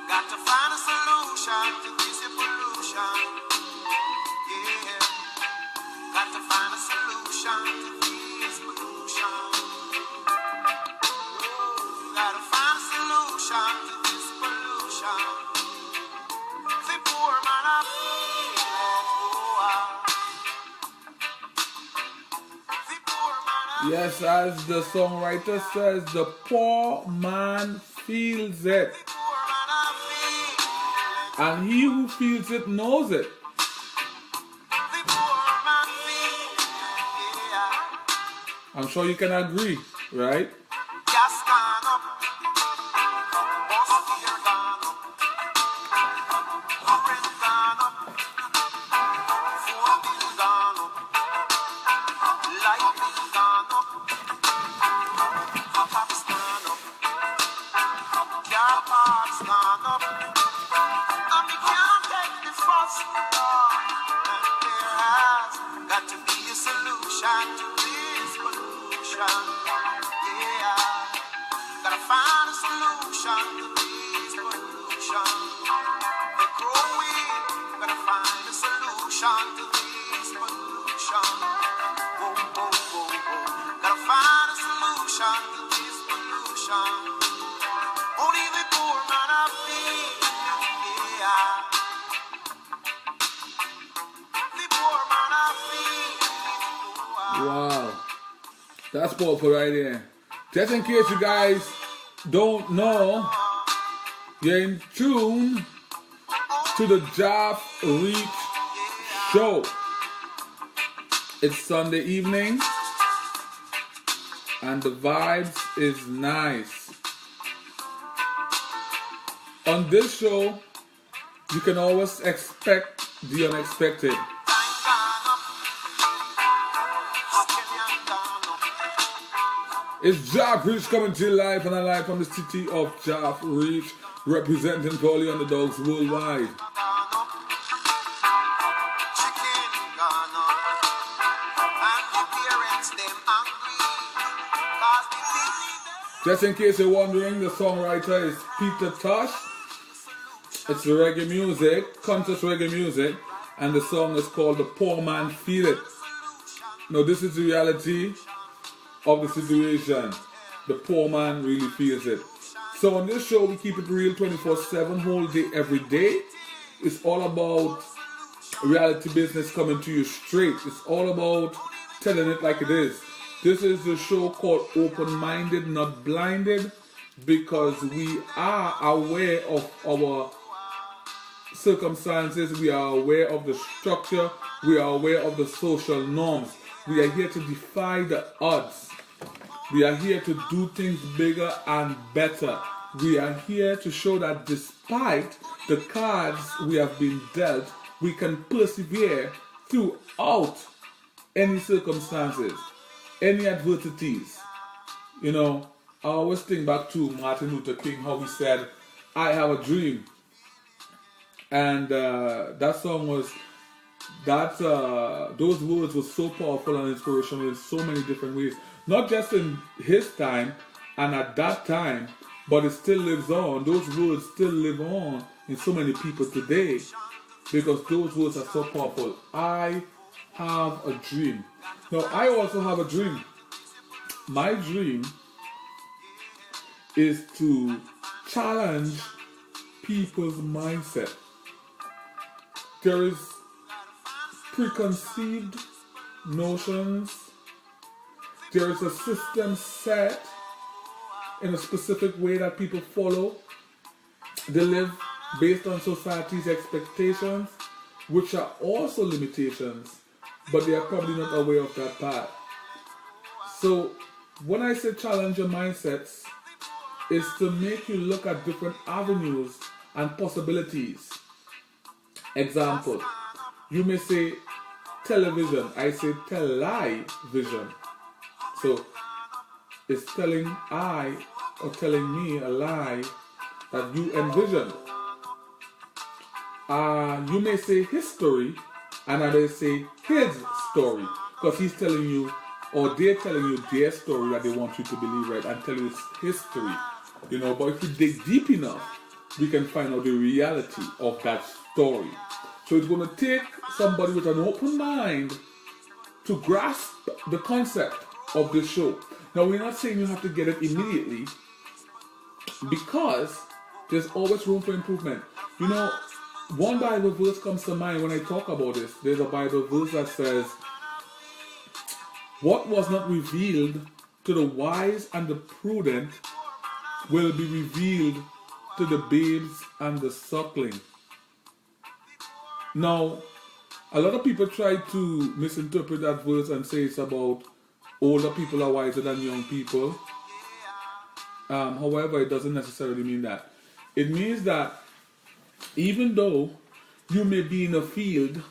Got to find a solution to this pollution. Yeah. Got to find a solution to this pollution. Got to find a solution to this pollution. The poor man of Yes, as the songwriter says, the poor man feels it. And he who feels it knows it. I'm sure you can agree, right? Got to be a solution to this pollution. Yeah, gotta find a solution to this pollution. They're growing. Gotta find a solution to this pollution. Whoa, whoa, whoa, whoa. Gotta find a solution to this pollution. Only the poor man of faith. Yeah. Wow, that's powerful right there. Just in case you guys don't know, you're in tune to the Job Reach Show. It's Sunday evening and the vibes is nice. On this show, you can always expect the unexpected. It's Job Reach coming to you live and alive from the city of Job Reach, representing for all the underdogs worldwide. Just in case you're wondering, the songwriter is Peter Tosh. It's reggae music, conscious reggae music, and the song is called The Poor Man Feel It. Now this is the reality of the situation. The poor man really feels it. So on this show we keep it real 24/7, whole day, every day. It's all about reality business coming to you straight. It's all about telling it like it is. This is the show called Open-Minded, Not Blinded, because we are aware of our circumstances, we are aware of the structure, we are aware of the social norms. We are here to defy the odds. We are here to do things bigger and better. We are here to show that despite the cards we have been dealt, we can persevere throughout any circumstances, any adversities. You know, I always think back to Martin Luther King, how he said, "I have a dream." And that song was, those words were so powerful and inspirational in so many different ways. Not just in his time and at that time, but it still lives on. Those words still live on in so many people today because those words are so powerful. I have a dream. Now, I also have a dream. My dream is to challenge people's mindset. There is preconceived notions. There is a system set in a specific way that people follow. They live based on society's expectations, which are also limitations, but they are probably not aware of that part. So when I say challenge your mindsets, it's to make you look at different avenues and possibilities. Example, you may say television, I say tele-vision. So it's telling I or telling me a lie that you envision. You may say history, and I may say his story, because he's telling you, or they're telling you their story that they want you to believe, right, and tell you it's history. But if we dig deep enough, we can find out the reality of that story. So it's going to take somebody with an open mind to grasp the concept of this show. Now, we're not saying you have to get it immediately, because there's always room for improvement. One Bible verse comes to mind when I talk about this. There's a Bible verse that says, "What was not revealed to the wise and the prudent will be revealed to the babes and the suckling." Now, a lot of people try to misinterpret that verse and say it's about older people are wiser than young people. However, it doesn't necessarily mean that. It means that even though you may be in a field,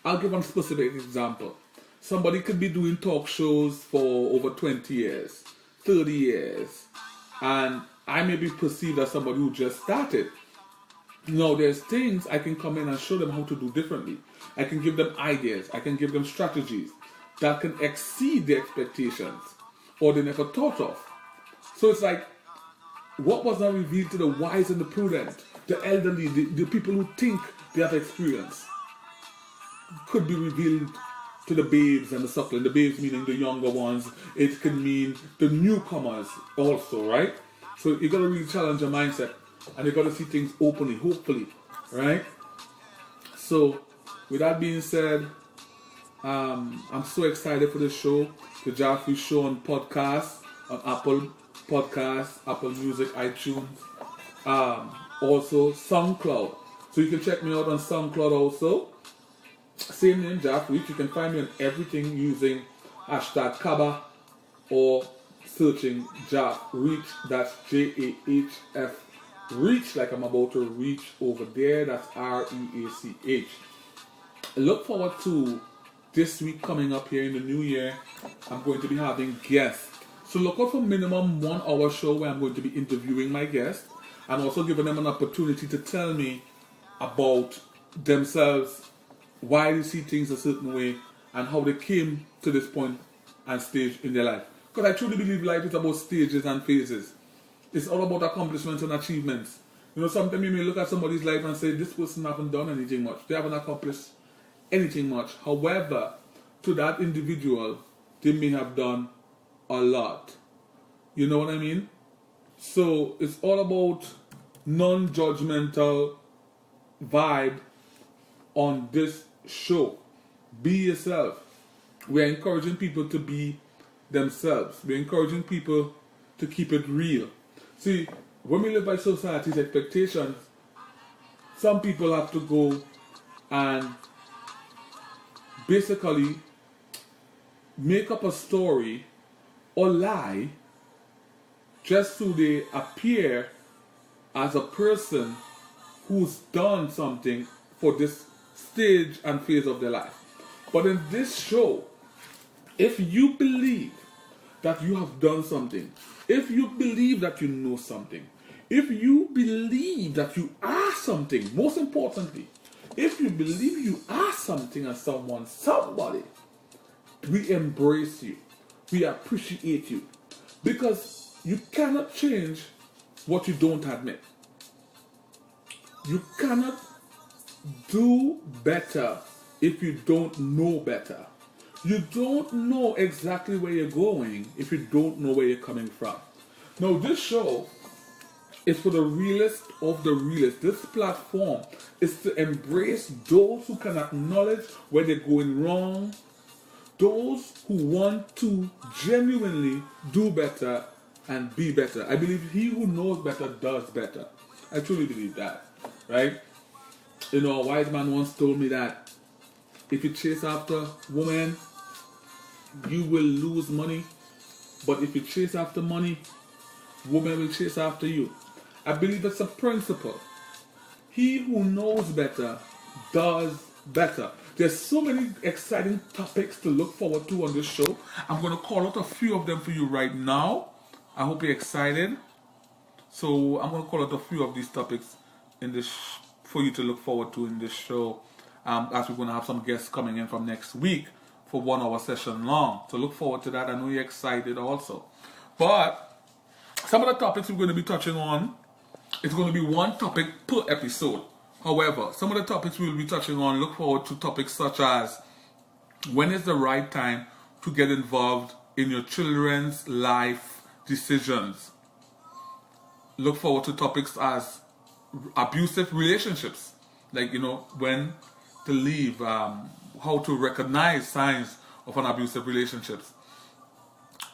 I'll give one specific example. Somebody could be doing talk shows for over 20 years, 30 years, and I may be perceived as somebody who just started. Now, there's things I can come in and show them how to do differently. I can give them ideas. I can give them strategies that can exceed their expectations or they never thought of. So it's like, what was not revealed to the wise and the prudent, the elderly, the people who think they have experience, could be revealed to the babes and the suckling. The babes meaning the younger ones. It can mean the newcomers also, right? So you got to really challenge your mindset, and you got to see things openly, hopefully, right? So with that being said, I'm so excited for this show, the Jaffrey Show on podcast, on Apple Podcasts, Apple Music, iTunes, also SoundCloud. So you can check me out on SoundCloud also. Same name, Jaffrey. You can find me on everything using hashtag Kaba or searching Jaff Reach. That's JAHF Reach, like I'm about to reach over there. That's REACH. Look forward to this week coming up here in the new year. I'm going to be having guests. So look out for minimum 1 hour show where I'm going to be interviewing my guests and also giving them an opportunity to tell me about themselves, why they see things a certain way, and how they came to this point and stage in their life. Because I truly believe life is about stages and phases. It's all about accomplishments and achievements. Sometimes you may look at somebody's life and say, this person haven't done anything much. They haven't accomplished anything much. However, to that individual, they may have done a lot. You know what I mean? So it's all about non-judgmental vibe on this show. Be yourself. We're encouraging people to be themselves. We're encouraging people to keep it real. See, when we live by society's expectations, some people have to go and basically make up a story or lie just so they appear as a person who's done something for this stage and phase of their life. But in this show, if you believe that you have done something, if you believe that you know something, if you believe that you are something, most importantly, if you believe you are something and somebody, we embrace you. We appreciate you. Because you cannot change what you don't admit. You cannot do better if you don't know better. You don't know exactly where you're going if you don't know where you're coming from. Now, this show is for the realest of the realest. This platform is to embrace those who can acknowledge where they're going wrong, those who want to genuinely do better and be better. I believe he who knows better does better. I truly believe that, right? A wise man once told me that if you chase after women, you will lose money. But if you chase after money, women will chase after you. I believe it's a principle. He who knows better does better. There's so many exciting topics to look forward to on this show. I'm going to call out a few of them for you right now. I hope you're excited. So I'm going to call out a few of these topics in this for you to look forward to in this show. As we're going to have some guests coming in from next week for 1 hour session long. So look forward to that. I know you're excited also. But Some of the topics we're going to be touching on, it's going to be one topic per episode. However, some of the topics we'll be touching on, look forward to topics such as when is the right time to get involved in your children's life decisions. Look forward to topics as abusive relationships, like, when to leave, how to recognize signs of an abusive relationship.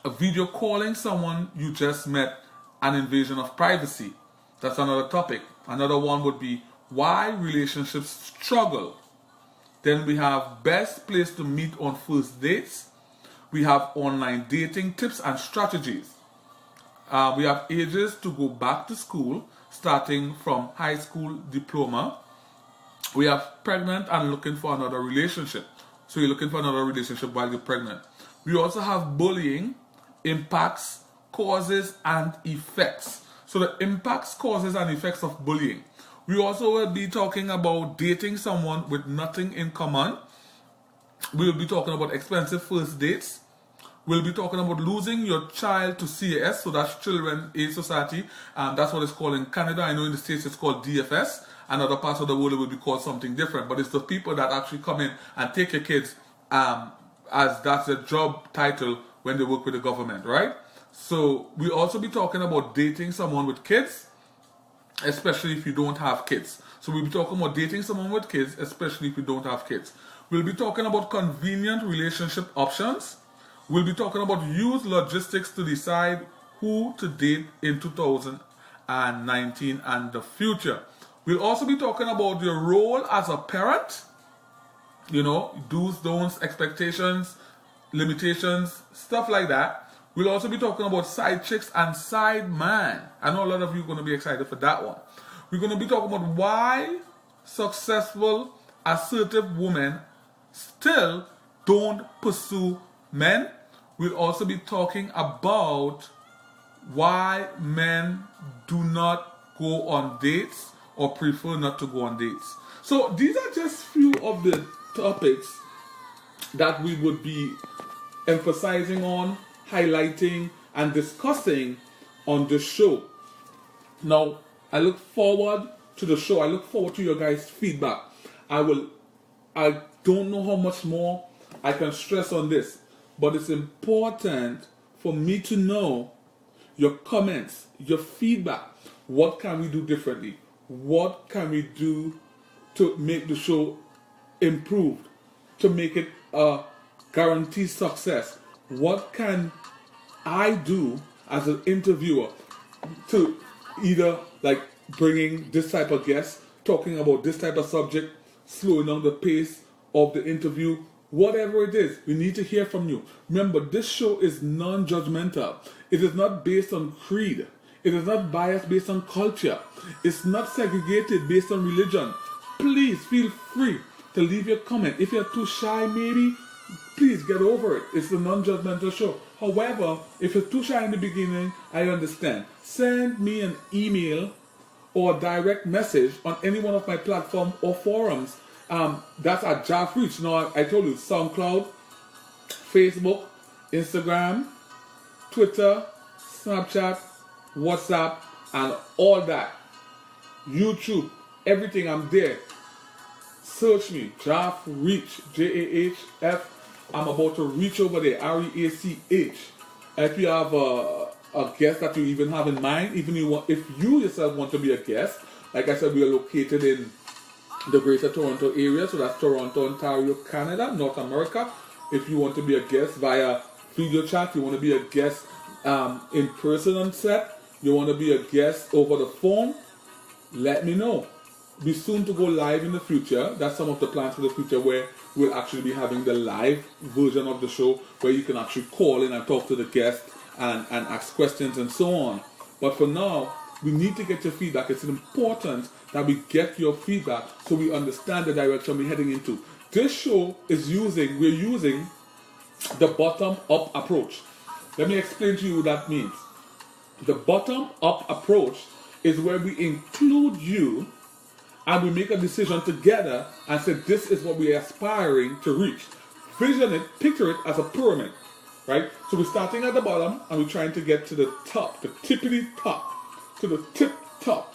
A video calling someone you just met, an invasion of privacy. That's another topic. Another one would be why relationships struggle. Then we have best place to meet on first dates. We have online dating tips and strategies. We have ages to go back to school, starting from high school diploma. We have pregnant and looking for another relationship. So you're looking for another relationship while you're pregnant. We also have bullying, impacts, causes, and effects. So the impacts, causes, and effects of bullying. We also will be talking about dating someone with nothing in common. We will be talking about expensive first dates. We'll be talking about losing your child to CAS, so that's Children Aid Society. That's what it's called in Canada. I know in the States it's called DFS. And other parts of the world it will be called something different. But it's the people that actually come in and take your kids as that's a job title when they work with the government, right? So we'll also be talking about dating someone with kids, especially if you don't have kids. So we'll be talking about dating someone with kids, especially if you don't have kids. We'll be talking about convenient relationship options. We'll be talking about use logistics to decide who to date in 2019 and the future. We'll also be talking about your role as a parent, do's, don'ts, expectations, limitations, stuff like that. We'll also be talking about side chicks and side man. I know a lot of you are going to be excited for that one. We're going to be talking about why successful, assertive women still don't pursue men. We'll also be talking about why men do not go on dates or prefer not to go on dates. So these are just few of the topics that we would be emphasizing on, highlighting, and discussing on this show. Now, I look forward to the show. I look forward to your guys' feedback. I don't know how much more I can stress on this, but it's important for me to know your comments, your feedback. What can we do differently? What can we do to make the show improved, to make it a guaranteed success? What can I do as an interviewer to either bringing this type of guest, talking about this type of subject, slowing down the pace of the interview, whatever it is, we need to hear from you. Remember, this show is non-judgmental. It is not based on creed. It is not biased based on culture. It's not segregated based on religion. Please feel free to leave your comment. If you're too shy, maybe, please get over it. It's a non-judgmental show. However, if you're too shy in the beginning, I understand. Send me an email or a direct message on any one of my platforms or forums. That's at Jaff Reach. Now, I told you, SoundCloud, Facebook, Instagram, Twitter, Snapchat, WhatsApp, and all that. YouTube, everything, I'm there. Search me, Jaff Reach, Jahf. I'm about to reach over there, REACH. If you have a guest that you even have in mind, if you yourself want to be a guest, like I said, we are located in the Greater Toronto area, so that's Toronto, Ontario, Canada, North America. If you want to be a guest via video chat, you want to be a guest in person on set, you want to be a guest over the phone, let me know. Be soon to go live in the future. That's some of the plans for the future, where we'll actually be having the live version of the show where you can actually call in and talk to the guest and ask questions and so on. But for now, we need to get your feedback. It's important that we get your feedback so we understand the direction we're heading into. This show we're using the bottom-up approach. Let me explain to you what that means. The bottom-up approach is where we include you and we make a decision together and say this is what we're aspiring to reach. Vision it, picture it as a pyramid. right? So we're starting at the bottom and we're trying to get to the top, the tippity top, to the tip top.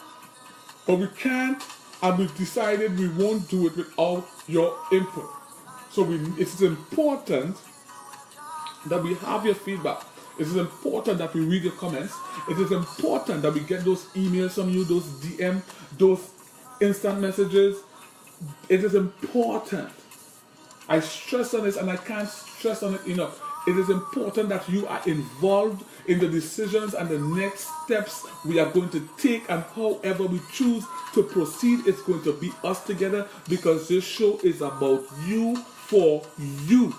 But we can't, and we've decided we won't do it without your input. So it's important that we have your feedback. It is important that we read your comments. It is important that we get those emails from you, those DM, those instant messages. It is important. I stress on this and I can't stress on it enough. It is important that you are involved in the decisions and the next steps we are going to take, and however we choose to proceed, it's going to be us together, because this show is about you, for you.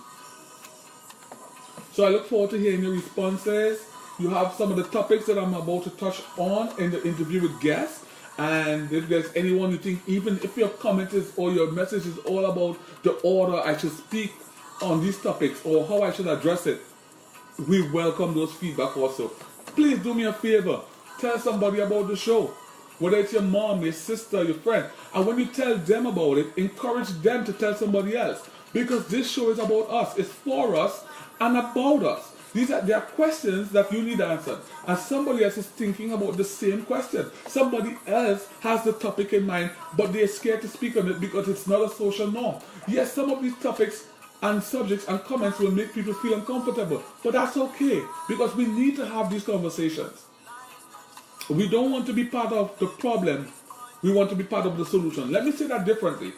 So I look forward to hearing your responses. You have some of the topics that I'm about to touch on in the interview with guests. And if there's anyone you think, even if your comment is or your message is all about the order I should speak on these topics or how I should address it, we welcome those feedback also. Please do me a favor. Tell somebody about the show. Whether it's your mom, your sister, your friend. And when you tell them about it, encourage them to tell somebody else. Because this show is about us. It's for us and about us. There are questions that you need answered, and somebody else is thinking about the same question. Somebody else has the topic in mind, but they're scared to speak on it because it's not a social norm. Yes, some of these topics and subjects and comments will make people feel uncomfortable, but that's okay, because we need to have these conversations. We don't want to be part of the problem, we want to be part of the solution. Let me say that differently.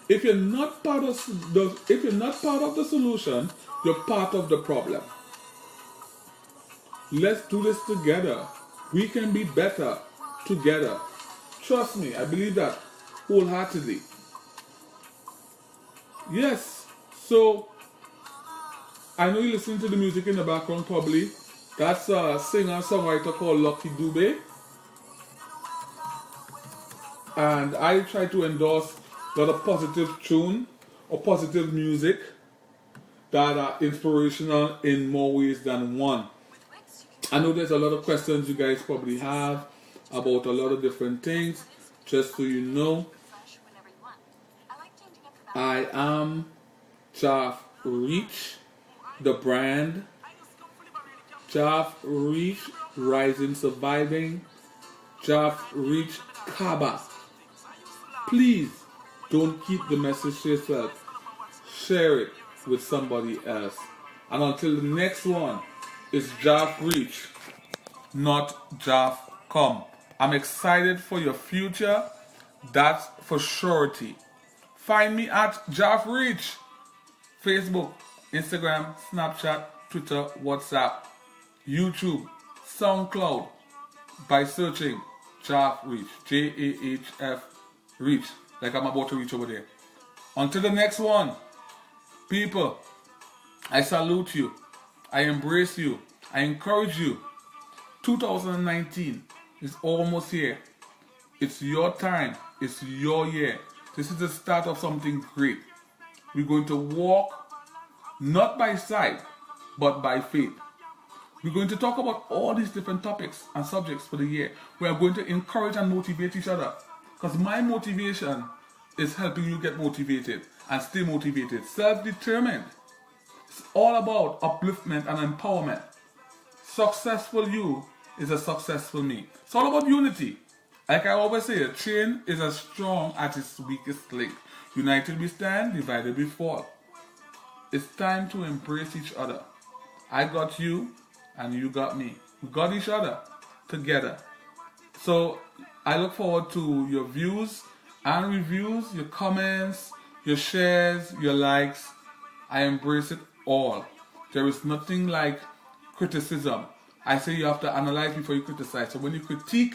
If you're not part of the solution, you're part of the problem. Let's do this together. We can be better together. Trust me, I believe that wholeheartedly. Yes, so I know you're listening to the music in the background probably. That's a singer-songwriter called Lucky Dube. And I try to endorse a lot of positive tune or positive music that are inspirational in more ways than one. I know there's a lot of questions you guys probably have about a lot of different things. Just so you know, I am Jaff Reach, the brand. Jaff Reach, Rising Surviving. Jaff Reach, Kaba. Please don't keep the message to yourself. Share it with somebody else. And until the next one, it's Jaff Reach, not Jaff Come. I'm excited for your future. That's for surety. Find me at Jaff Reach. Facebook, Instagram, Snapchat, Twitter, WhatsApp, YouTube, SoundCloud by searching Jaff Reach. Jahf Reach. Like I'm about to reach over there. Until the next one, people, I salute you. I embrace you. I encourage you. 2019 is almost here. It's your time. It's your year. This is the start of something great. We're going to walk not by sight, but by faith. We're going to talk about all these different topics and subjects for the year. We are going to encourage and motivate each other. Because my motivation is helping you get motivated and stay motivated. Self-determined. It's all about upliftment and empowerment. Successful you is a successful me. It's all about unity. Like I always say, a chain is as strong as its weakest link. United we stand, divided we fall. It's time to embrace each other. I got you and you got me. We got each other together. So I look forward to your views and reviews, your comments, your shares, your likes. I embrace it all. There is nothing like criticism. I say you have to analyze before you criticize. So when you critique,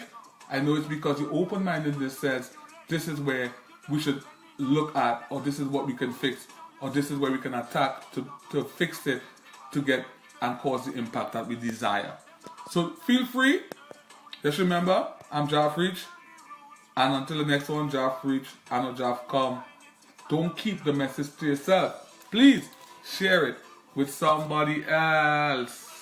I know it's because your open-mindedness says this is where we should look at, or this is what we can fix, or this is where we can attack to fix it, to get and cause the impact that we desire. So feel free. Just remember, I'm Jaff Reach. And until the next one, Jaff Reach, I know Jaff Come. Don't keep the message to yourself. Please share it with somebody else.